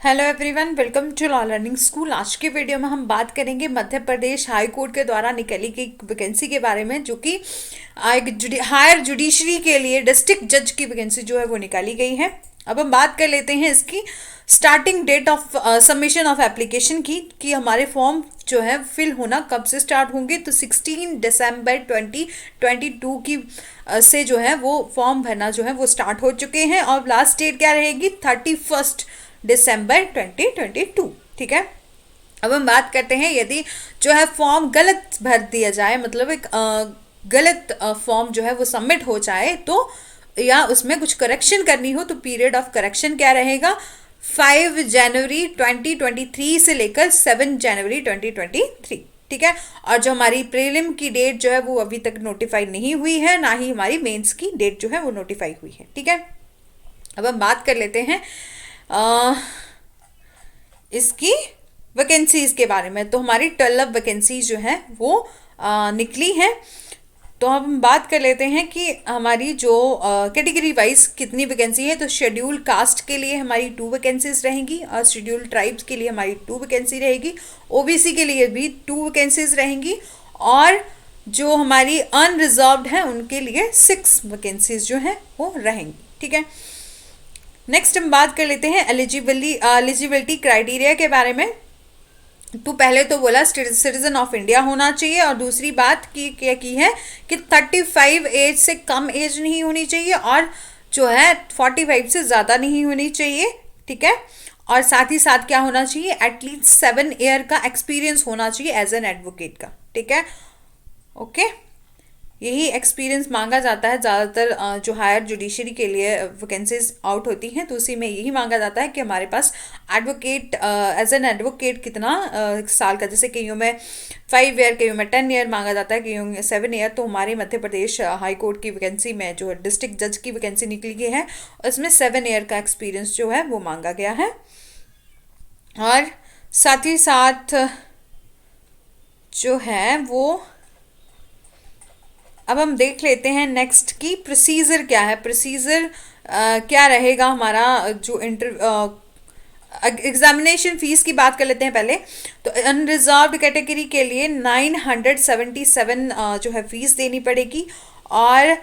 Hello everyone, welcome to law learning school. आज के video में हम बात करेंगे मध्य प्रदेश हाई कोर्ट के द्वारा निकाली गई वैकेंसी के बारे में, जो कि एक हायर जुडिशरी के लिए डिस्ट्रिक्ट जज की वैकेंसी जो है वो निकाली गई है। अब हम बात कर लेते हैं इसकी starting date of submission of application की, कि हमारे फॉर्म जो है फिल होना कब से स्टार्ट होंगे। तो 16 दिसंबर 2022 की से जो है वो फॉर्म भरना जो है वो स्टार्ट हो चुके हैं, और लास्ट डेट क्या रहेगी 31 दिसंबर 2022। ठीक है। अब हम बात करते हैं, यदि जो है फॉर्म गलत भर दिया जाए, मतलब एक गलत फॉर्म जो है वो सबमिट हो जाए, तो या उसमें कुछ करेक्शन करनी हो, तो पीरियड ऑफ करेक्शन क्या रहेगा 5 जनवरी 2023 से लेकर 7 जनवरी 2023। ठीक है। और जो हमारी प्रीलिम की डेट जो है वो अभी तक नोटिफाई नहीं हुई है, ना ही हमारी मेंस की डेट जो है वो नोटिफाई हुई है। ठीक है। अब हम बात कर लेते हैं इसकी वैकेंसीज के बारे में। तो हमारी 12 वैकेंसीज जो है वो निकली है। तो हम बात कर लेते हैं कि हमारी जो कैटेगरी वाइज कितनी वैकेंसी है। तो शेड्यूल कास्ट के लिए हमारी 2 वैकेंसीज रहेंगी, और शेड्यूल ट्राइब्स के लिए हमारी 2 वैकेंसी रहेगी, ओबीसी के लिए भी 2 वैकेंसीज रहेंगी, और जो हमारी अनरिजर्व्ड है उनके लिए 6 वैकेंसीज जो है वो रहेंगी। ठीक है। नेक्स्ट हम बात कर लेते हैं एलिजिबिलिटी क्राइटेरिया के बारे में। तो पहले तो बोला सिटीजन ऑफ इंडिया होना चाहिए, और दूसरी बात की क्या की है कि 35 एज से कम एज नहीं होनी चाहिए, और जो है 45 से ज़्यादा नहीं होनी चाहिए। ठीक है। और साथ ही साथ क्या होना चाहिए, एटलीस्ट 7 ईयर का एक्सपीरियंस होना चाहिए एज एन एडवोकेट का। ठीक है। ओके। यही एक्सपीरियंस मांगा जाता है ज़्यादातर जो हायर जुडिशरी के लिए वैकेंसीज आउट होती हैं, तो उसी में यही मांगा जाता है कि हमारे पास एडवोकेट एज एन एडवोकेट कितना साल का, जैसे कईयों में 5 ईयर, कईयों में 10 ईयर मांगा जाता है, कईयों में 7 ईयर। तो हमारे मध्य प्रदेश हाई कोर्ट की वैकेंसी में जो डिस्ट्रिक्ट जज की वैकेंसी निकली गई है, उसमें 7 ईयर का एक्सपीरियंस जो है वो मांगा गया है। और साथ ही साथ जो है वो अब हम देख लेते हैं नेक्स्ट की प्रोसीजर क्या है। प्रोसीजर क्या रहेगा हमारा, जो एग्जामिनेशन फीस की बात कर लेते हैं पहले। तो अनरिजर्व्ड कैटेगरी के लिए 977 जो है फीस देनी पड़ेगी, और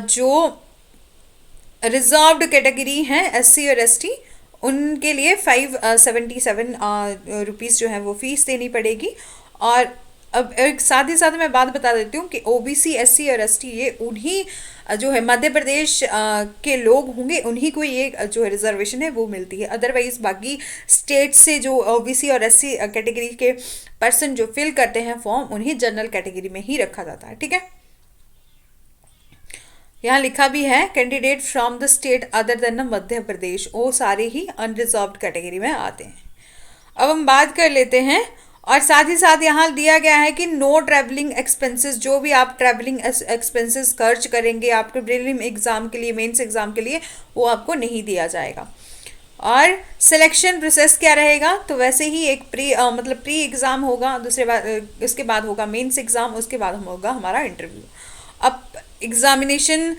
जो रिजर्व्ड कैटेगरी हैं एससी और एसटी, उनके लिए 577 रुपीज़ जो है वो फीस देनी पड़ेगी। और अब एक साथ ही साथ मैं बात बता देती हूँ कि ओबीसी, एससी और एसटी ये उन्हीं जो है मध्य प्रदेश के लोग होंगे, उन्हीं को ये जो है रिजर्वेशन है वो मिलती है। अदरवाइज बाकी स्टेट से जो ओबीसी और एससी कैटेगरी के पर्सन जो फिल करते हैं फॉर्म, उन्हीं जनरल कैटेगरी में ही रखा जाता है। ठीक है। यहाँ लिखा भी है candidate from the state other than Madhya Pradesh, वो सारे ही अनरिजर्व्ड कैटेगरी में आते हैं। अब हम बात कर लेते हैं, और साथ ही साथ यहाँ दिया गया है कि नो ट्रैवलिंग एक्सपेंसेस, जो भी आप ट्रैवलिंग एक्सपेंसेस खर्च करेंगे आपके प्रीलिम एग्जाम के लिए, मेंस एग्जाम के लिए, वो आपको नहीं दिया जाएगा। और सिलेक्शन प्रोसेस क्या रहेगा, तो वैसे ही एक मतलब प्री एग्ज़ाम होगा, दूसरे बाद इसके बाद होगा मेंस एग्ज़ाम, उसके बाद होगा हमारा इंटरव्यू। अब एग्जामिनेशन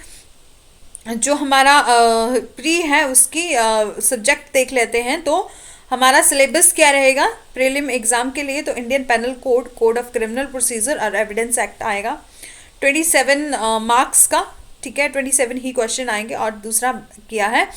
जो हमारा प्री है उसकी सब्जेक्ट देख लेते हैं। तो हमारा सिलेबस क्या रहेगा प्रीलिम एग्जाम के लिए, तो Indian penal code, code of criminal procedure और एविडेंस एक्ट आएगा 27 मार्क्स का। ठीक है। 27 ही क्वेश्चन आएंगे। और दूसरा किया है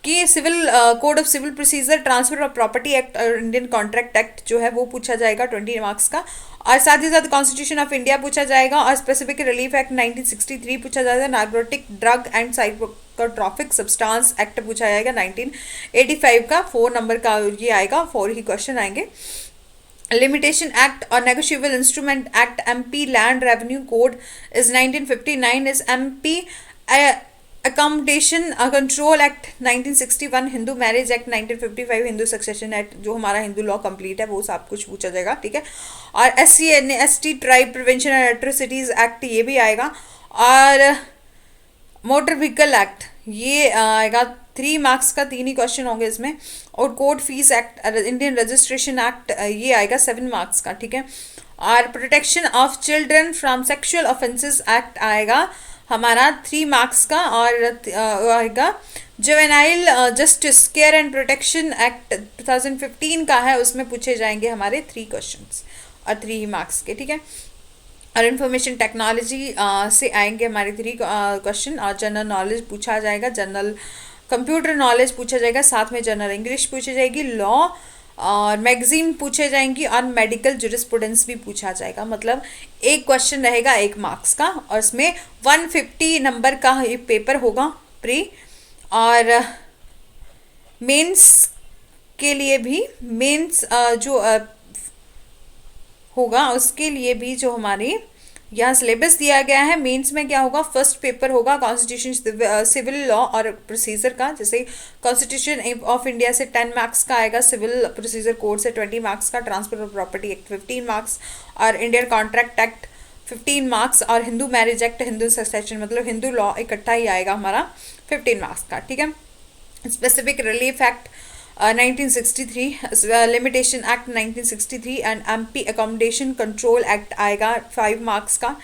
कि civil code of civil procedure, transfer of property act और इंडियन कॉन्ट्रैक्ट एक्ट जो है वो पूछा जाएगा 20 मार्क्स का। और साथ ही साथ कॉन्स्टिट्यूशन ऑफ इंडिया पूछा जाएगा, और स्पेसिफिक रिलीफ एक्ट 1963 पूछा जाएगा, narcotic drug and psychotropic substance act पूछा जाएगा 1985 का, 4 नंबर का ये आएगा, 4 ही क्वेश्चन आएंगे। लिमिटेशन एक्ट और negotiable instrument act MP land revenue code is 1959 is MP accommodation control act 1961, Hindu marriage act 1955, Hindu succession act, जो हमारा हिंदू लॉ कंप्लीट है वो सब कुछ पूछा जाएगा। ठीक है। और SC ST tribe prevention and atrocities act ये भी आएगा, और मोटर व्हीकल एक्ट ये आएगा 3 मार्क्स का, 3 ही क्वेश्चन होंगे इसमें। और court fees act, Indian registration act ये आएगा 7 मार्क्स का। ठीक है। और protection of children from sexual offences act आएगा हमारा 3 मार्क्स का, और आएगा juvenile justice care and protection act 2015 का है, उसमें पूछे जाएंगे हमारे 3 क्वेश्चंस और 3 ही मार्क्स के, ठीक है। और इंफॉर्मेशन टेक्नोलॉजी से आएंगे हमारे 3 क्वेश्चन, और जनरल नॉलेज पूछा जाएगा, जनरल कंप्यूटर नॉलेज पूछा जाएगा, साथ में जनरल इंग्लिश पूछी जाएगी, लॉ और मैगजीन पूछे जाएंगी, और मेडिकल जुरिस्प्रूडेंस भी पूछा जाएगा। मतलब एक क्वेश्चन रहेगा 1 मार्क्स का, और इसमें 150 नंबर का ये पेपर होगा प्री। और मेंस के लिए भी, मेंस जो होगा उसके लिए भी जो हमारी यहाँ सिलेबस दिया गया है। मेंस में क्या होगा, फर्स्ट पेपर होगा कॉन्स्टिट्यूशन सिविल लॉ और प्रोसीजर का, जैसे कॉन्स्टिट्यूशन ऑफ इंडिया से 10 मार्क्स का आएगा, सिविल प्रोसीजर कोड से 20 मार्क्स का, transfer of property act 15 marks, और इंडियन कॉन्ट्रैक्ट एक्ट 15 मार्क्स, और Hindu marriage act, Hindu succession मतलब हिंदू लॉ इकट्ठा ही आएगा हमारा 15 मार्क्स का, ठीक है। Specific relief act 1963, limitation act 1963, and MP accommodation control act आएगा 5 मार्क्स का,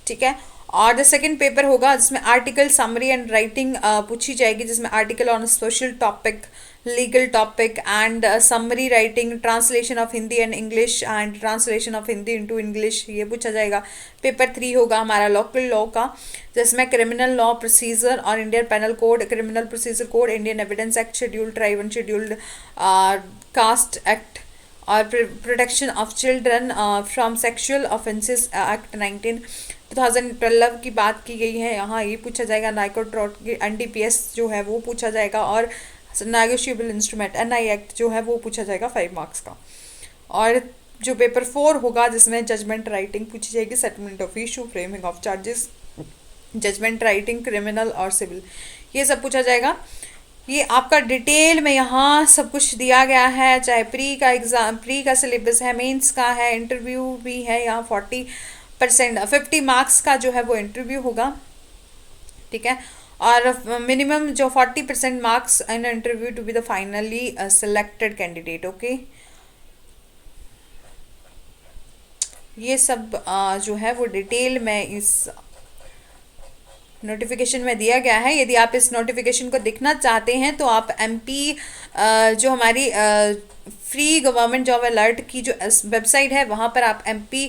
ठीक है। और द सेकंड पेपर होगा जिसमें आर्टिकल समरी एंड राइटिंग पूछी जाएगी, जिसमें article on social topic, legal topic, and summary writing, translation of Hindi and English, and translation of Hindi into English, ये पूछा जाएगा। पेपर 3 होगा हमारा लोकल लॉ का, जिसमें क्रिमिनल लॉ प्रोसीजर और Indian penal code, criminal procedure code, Indian evidence act, scheduled tribe and scheduled caste act, और protection of children from sexual offences act 2012 की बात की गई है यहाँ, ये पूछा जाएगा। नाइकोट्रोट की NDPS जो है वो पूछा जाएगा, और नेगोशिएबल इंस्ट्रूमेंट NI एक्ट जो है वो पूछा जाएगा 5 मार्क्स का। और जो पेपर 4 होगा जिसमें जजमेंट राइटिंग पूछी जाएगी, settlement of issue, framing of charges, judgment writing, criminal और सिविल, ये सब पूछा जाएगा। ये आपका डिटेल में यहाँ सब कुछ दिया गया है, चाहे प्री का एग्ज़ाम, प्री का सिलेबस है, मेंस का है, इंटरव्यू भी है यहाँ 50 मार्क्स का जो है वो इंटरव्यू होगा, ठीक है। और मिनिमम जो 40% marks in interview to be the finally selected candidate, okay. ये सब जो है वो डिटेल में इस नोटिफिकेशन में दिया गया है। यदि आप इस नोटिफिकेशन को देखना चाहते हैं तो आप MP जो हमारी फ्री गवर्नमेंट जॉब अलर्ट की जो वेबसाइट है वहाँ पर आप MP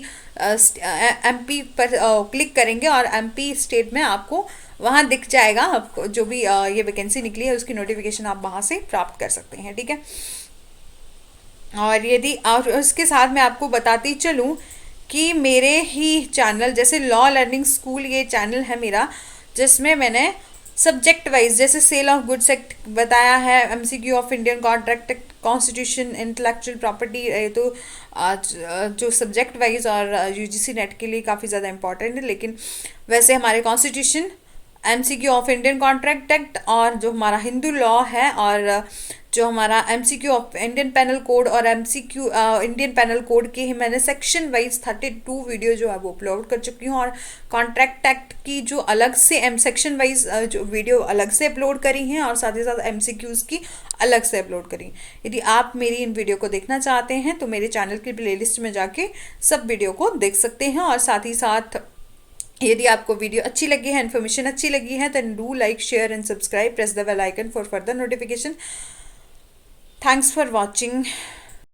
पर क्लिक करेंगे, और MP स्टेट में आपको वहाँ दिख जाएगा, आपको जो भी ये वैकेंसी निकली है उसकी नोटिफिकेशन आप वहाँ से प्राप्त कर सकते हैं, ठीक है। और यदि और उसके साथ मैं आपको बताती चलूँ कि मेरे ही चैनल, जैसे लॉ लर्निंग स्कूल ये चैनल है मेरा, जिसमें मैंने सब्जेक्ट वाइज जैसे सेल ऑफ गुड्स एक्ट बताया है, MCQ of Indian contract act, constitution, intellectual property, तो जो सब्जेक्ट वाइज और UGC नेट के लिए काफ़ी ज़्यादा इंपॉर्टेंट है। लेकिन वैसे हमारे constitution, MCQ of Indian contract act, और जो हमारा हिंदू लॉ है, और जो हमारा MCQ of Indian penal code, और MCQ इंडियन पेनल कोड के ही मैंने सेक्शन वाइज 32 वीडियो जो है वो अपलोड कर चुकी हूँ, और कॉन्ट्रैक्ट एक्ट की जो अलग से सेक्शन वाइज जो वीडियो अलग से अपलोड करी हैं, और साथ ही साथ MCQs की अलग से अपलोड करी। यदि आप मेरी इन वीडियो को देखना चाहते हैं तो मेरे चैनल की प्लेलिस्ट में जाके सब वीडियो को देख सकते हैं। और साथ ही साथ यदि आपको वीडियो अच्छी लगी है, इन्फॉर्मेशन अच्छी लगी है, then do like, share and subscribe, press the bell icon for further notification. Thanks for watching.